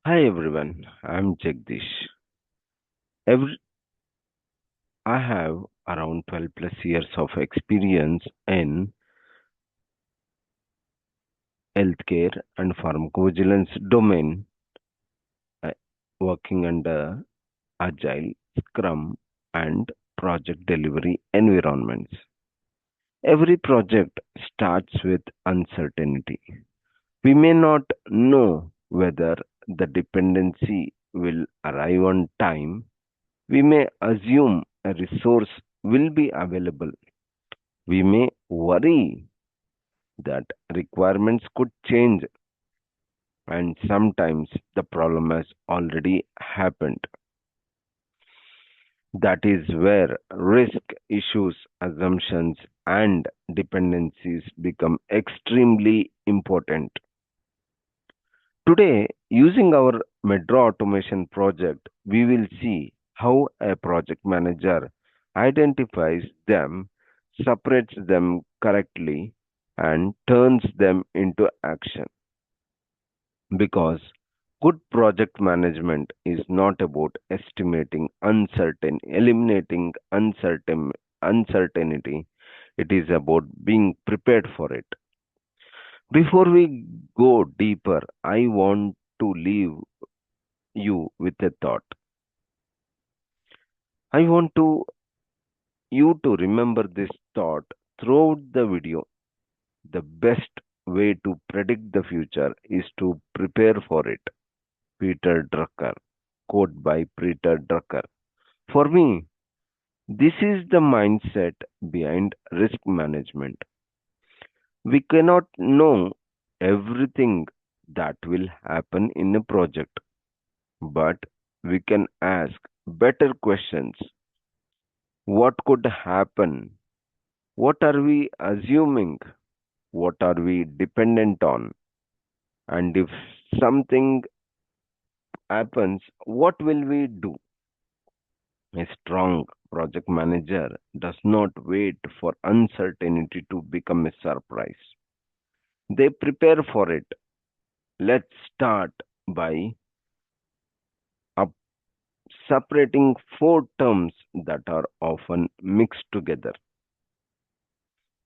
Hi everyone, I'm Jagdish. Every, I have around 12 plus years of experience in healthcare and pharmacovigilance domain, uh, working under agile, scrum, and project delivery environments. Every project starts with uncertainty. We may not know whether the dependency will arrive on time. We may assume a resource will be available. We may worry that requirements could change, and sometimes the problem has already happened. That is where risk issues, assumptions, and dependencies become extremely important. Today, using our metro automation project, we will see how a project manager identifies them, separates them correctly, and turns them into action. Because good project management is not about eliminating uncertainty. It is about being prepared for it. Before we go deeper, I want to leave you with a thought. I want you to remember this thought throughout the video. The best way to predict the future is to prepare for it. Peter Drucker. Quote by Peter Drucker. For me, this is the mindset behind risk management. We cannot know everything that will happen in a project, but we can ask better questions. What could happen? What are we assuming? What are we dependent on? And if something happens, what will we do? A strong project manager does not wait for uncertainty to become a surprise. They prepare for it. Let's start by up separating four terms that are often mixed together.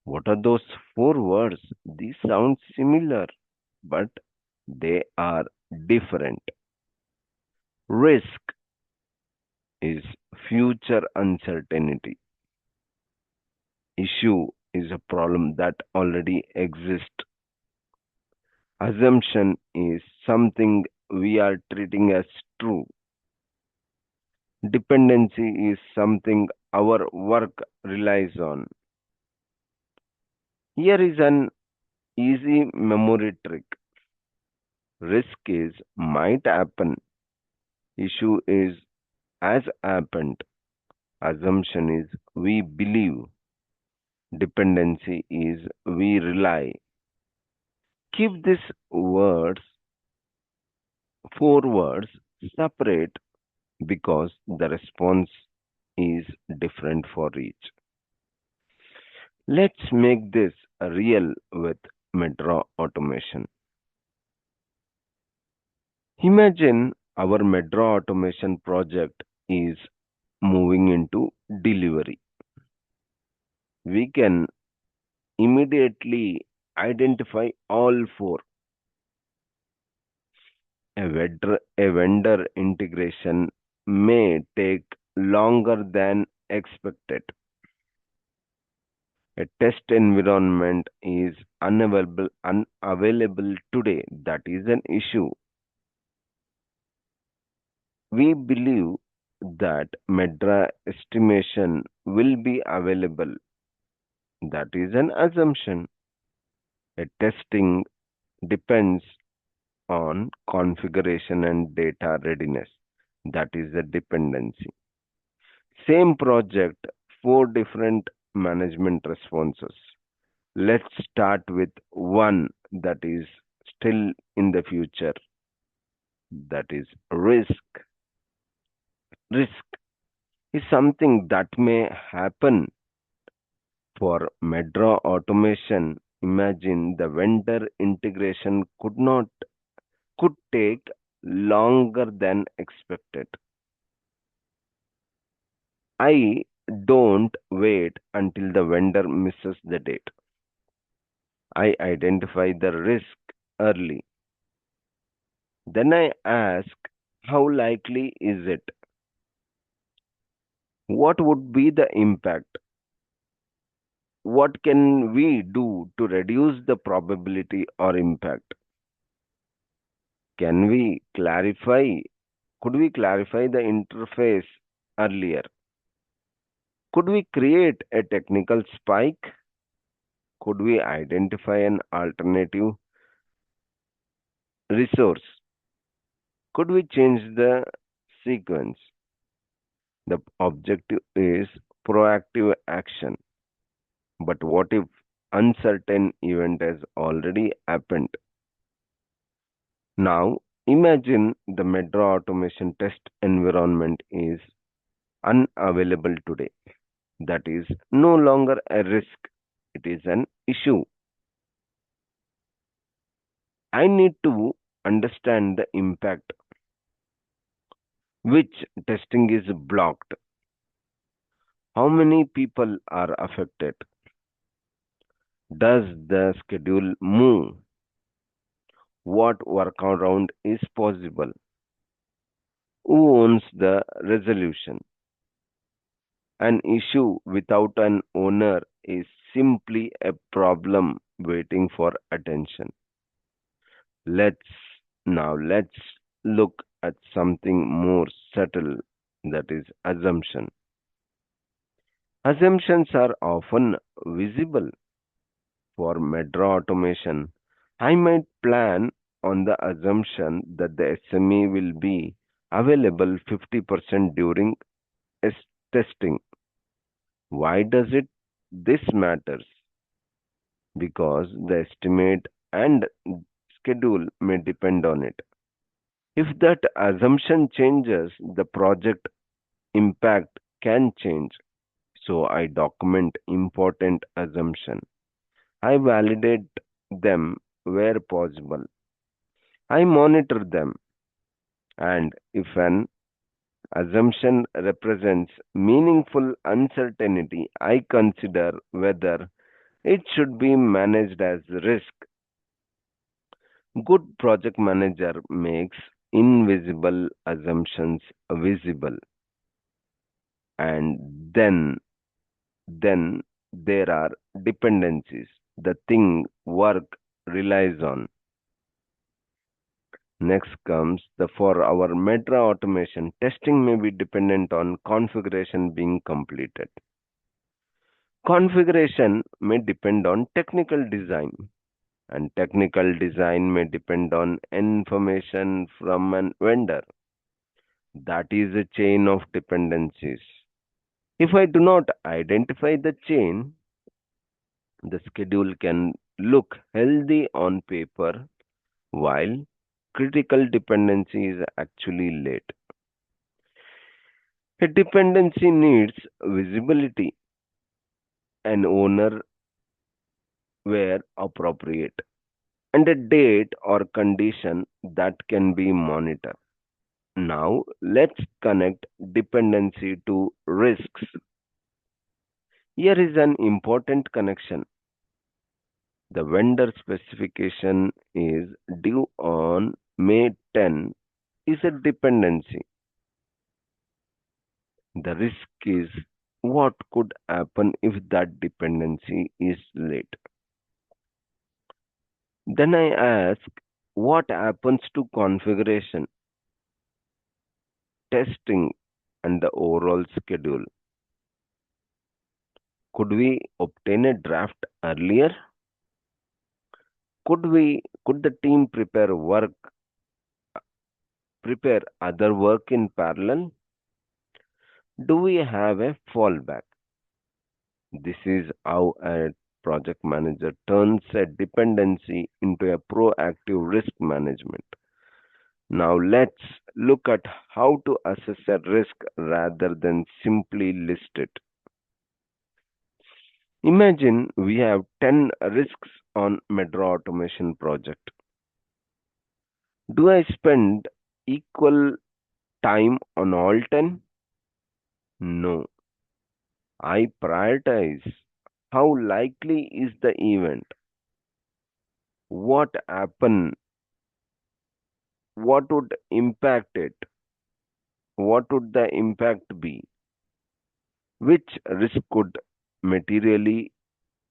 What are those four words? These sound similar, but they are different. Risk is future uncertainty. Issue is a problem that already exists. Assumption is something we are treating as true. Dependency is something our work relies on. Here is an easy memory trick. Risk is might happen. Issue is has happened. Assumption is we believe. Dependency is we rely. Keep these words, four words, separate because the response is different for each. Let's make this real with metro automation. Imagine our metro automation project is moving into delivery. We can immediately identify all four. A vendor integration may take longer than expected. A test environment is unavailable today. That is an issue. We believe that Medra estimation will be available. That is an assumption. A testing depends on configuration and data readiness. That is a dependency. Same project, four different management responses. Let's start with one that is still in the future. That is risk. Risk is something that may happen for Medra automation. Imagine the vendor integration could take longer than expected. I don't wait until the vendor misses the date. I identify the risk early. Then I ask, how likely is it? What would be the impact? What can we do to reduce the probability or impact? Can we clarify? Could we clarify the interface earlier? Could we create a technical spike? Could we identify an alternative resource? Could we change the sequence? The objective is proactive action. But what if uncertain event has already happened? Now imagine the metro automation test environment is unavailable today. That is no longer a risk, it is an issue. I need to understand the impact. Which testing is blocked? How many people are affected? Does the schedule move? What workaround is possible? Who owns the resolution? An issue without an owner is simply a problem waiting for attention. Let's let's look at something more subtle, that is assumption. Assumptions are often visible. For metro automation, I might plan on the assumption that the SME will be available 50% during testing. Why does it this matters? Because the estimate and schedule may depend on it. If that assumption changes, the project impact can change. So I document important assumption. I validate them where possible. I monitor them, and if an assumption represents meaningful uncertainty, I consider whether it should be managed as risk. Good project manager makes invisible assumptions visible, and then there are dependencies, the thing work relies on. Next comes the for our metro automation, testing may be dependent on configuration being completed. Configuration may depend on technical design, and technical design may depend on information from an vendor. That is a chain of dependencies. If I do not identify the chain, the schedule can look healthy on paper while critical dependency is actually late. A dependency needs visibility and owner where appropriate, and a date or condition that can be monitored. Now, let's connect dependency to risks. Here is an important connection. The vendor specification is due on May 10 is a dependency. The risk is what could happen if that dependency is late. Then I ask, what happens to configuration, testing, and the overall schedule? Could we obtain a draft earlier? Could the team prepare other work in parallel? Do we have a fallback? This is how a project manager turns a dependency into a proactive risk management. Now let's look at how to assess a risk rather than simply list it. Imagine we have 10 risks on metro automation project. Do I spend equal time on all 10? No. I prioritize how likely is the event, what happen, what would impact it, what would the impact be, which risk could materially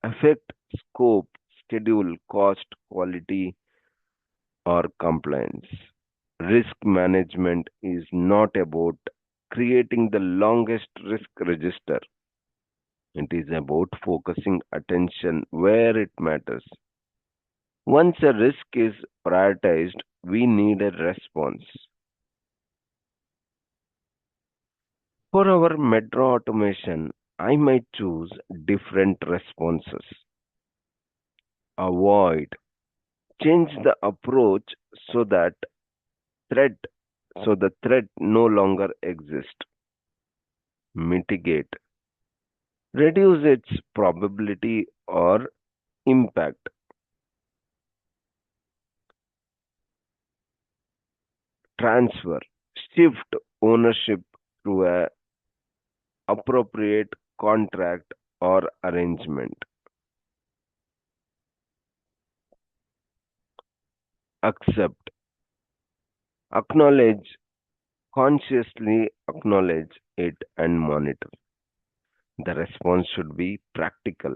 affect scope, schedule, cost, quality, or compliance. Risk management is not about creating the longest risk register. It is about focusing attention where it matters. Once a risk is prioritized, we need a response. For our metro automation, I might choose different responses. Avoid, change the approach so that threat the threat no longer exists. Mitigate, reduce its probability or impact. Transfer, shift ownership through a appropriate contract or arrangement. Accept, acknowledge, consciously acknowledge it and monitor. The response should be practical.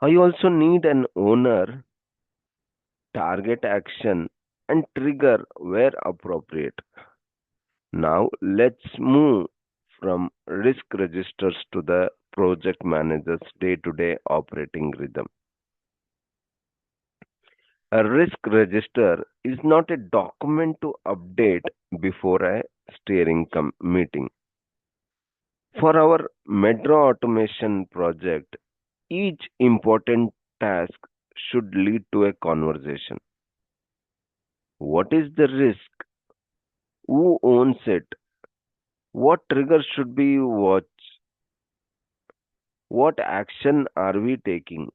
I also need an owner, target action, and trigger where appropriate. Now let's move from risk registers to the project manager's day to day operating rhythm. A risk register is not a document to update before a meeting. For our metro automation project, each important task should lead to a conversation. What is the risk? Who owns it? What triggers should be watched? What action are we taking?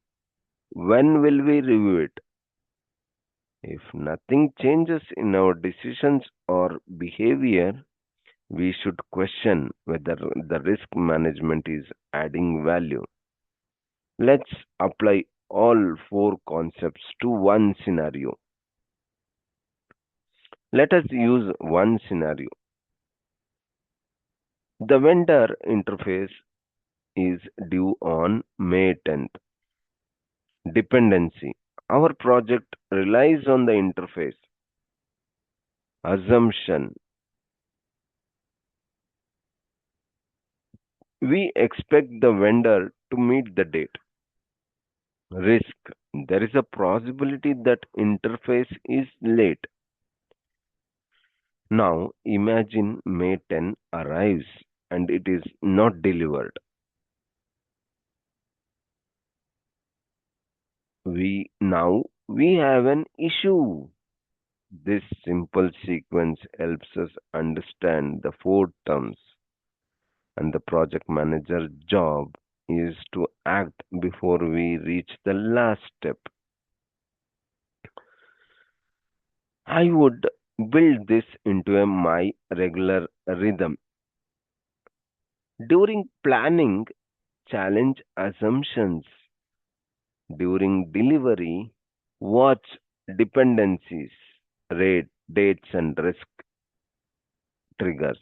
When will we review it? If nothing changes in our decisions or behavior, we should question whether the risk management is adding value. Let's apply all four concepts to one scenario. Let us use one scenario. The vendor interface is due on May 10th. Dependency. Our project relies on the interface. Assumption. We expect the vendor to meet the date. Risk. There is a possibility that interface is late. Now imagine May 10 arrives and it is not delivered. We have an issue. This simple sequence helps us understand the four terms, and the project manager's job is to act before we reach the last step. I would build this into my regular rhythm. During planning, challenge assumptions. During delivery, watch dependencies, rate, dates, and risk triggers.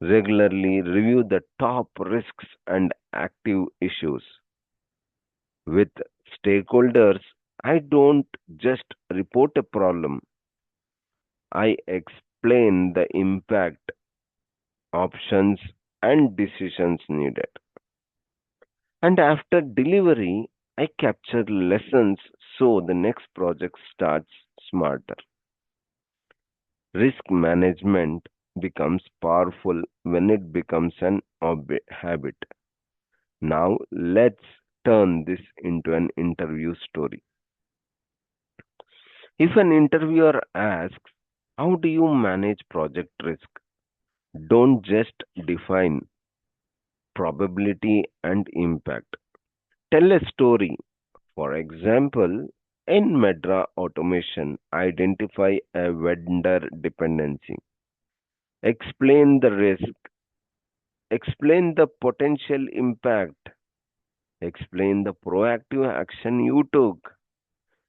Regularly review the top risks and active issues. With stakeholders, I don't just report a problem, I explain the impact, options, and decisions needed. And after delivery, I capture lessons so the next project starts smarter. Risk management becomes powerful when it becomes an habit. Now, let's turn this into an interview story. If an interviewer asks, how do you manage project risk? Don't just define probability and impact. Tell a story. For example, In Medra automation, identify a vendor dependency, explain the risk, explain the potential impact, explain the proactive action you took,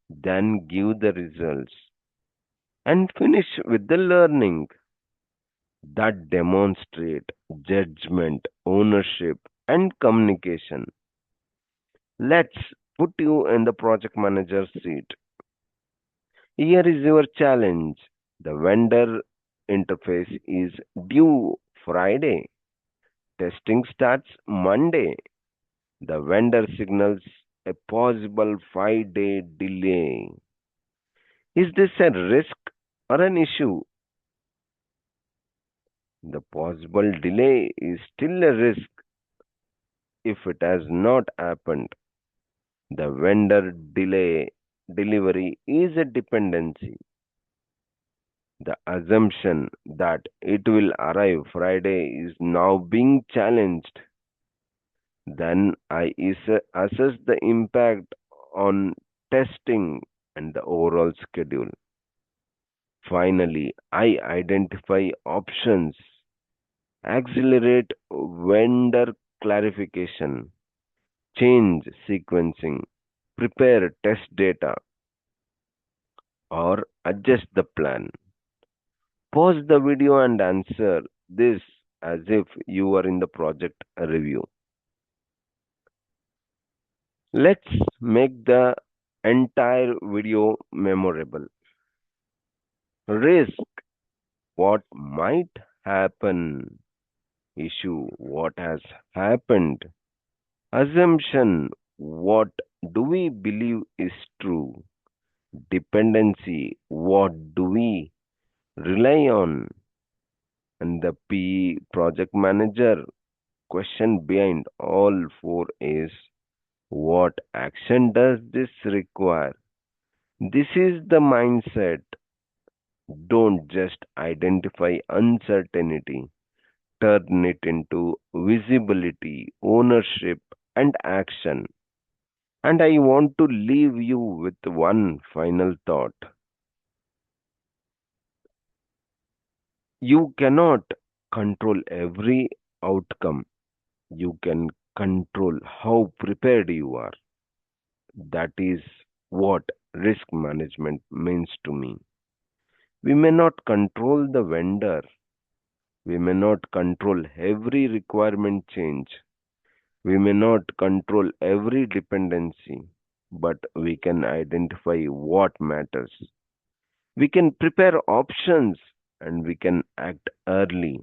then give the results, and finish with the learning that demonstrate judgment, ownership, and communication. Let's put you in the project manager's seat. Here is your challenge. The vendor interface is due Friday. Testing starts Monday. The vendor signals a possible 5-day delay. Is this a risk or an issue? The possible delay is still a risk if it has not happened. The vendor delay delivery is a dependency. The assumption that it will arrive Friday is now being challenged. Then assess the impact on testing and the overall schedule. Finally, I identify options, accelerate vendor clarification, change sequencing, prepare test data, or adjust the plan. Pause the video and answer this as if you are in the project review. Let's make the entire video memorable. Risk, what might happen. Issue, what has happened. Assumption, what do we believe is true. Dependency, what do we rely on. And the P project manager question behind all four is, what action does this require? This is the mindset. Don't just identify uncertainty, turn it into visibility, ownership, and action. And I want to leave you with one final thought. You cannot control every outcome. You can control how prepared you are. That is what risk management means to me. We may not control the vendor, we may not control every requirement change, we may not control every dependency, but we can identify what matters. We can prepare options and we can act early.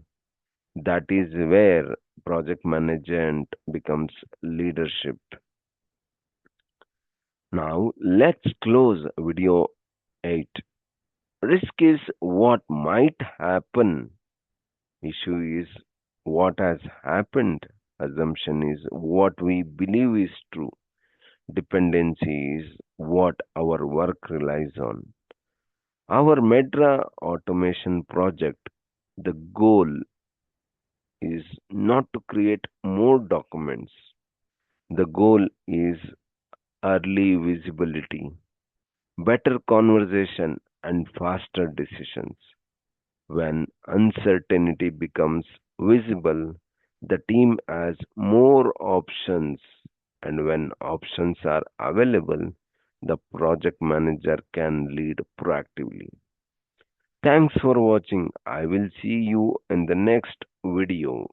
That is where project management becomes leadership. Now, let's close video 8. Risk is what might happen. Issue is what has happened. Assumption is what we believe is true. Dependency is what our work relies on. Our Medra automation project, the goal is not to create more documents. The goal is early visibility, better conversation, and faster decisions. When uncertainty becomes visible, the team has more options, and when options are available, the project manager can lead proactively. Thanks for watching. I will see you in the next video.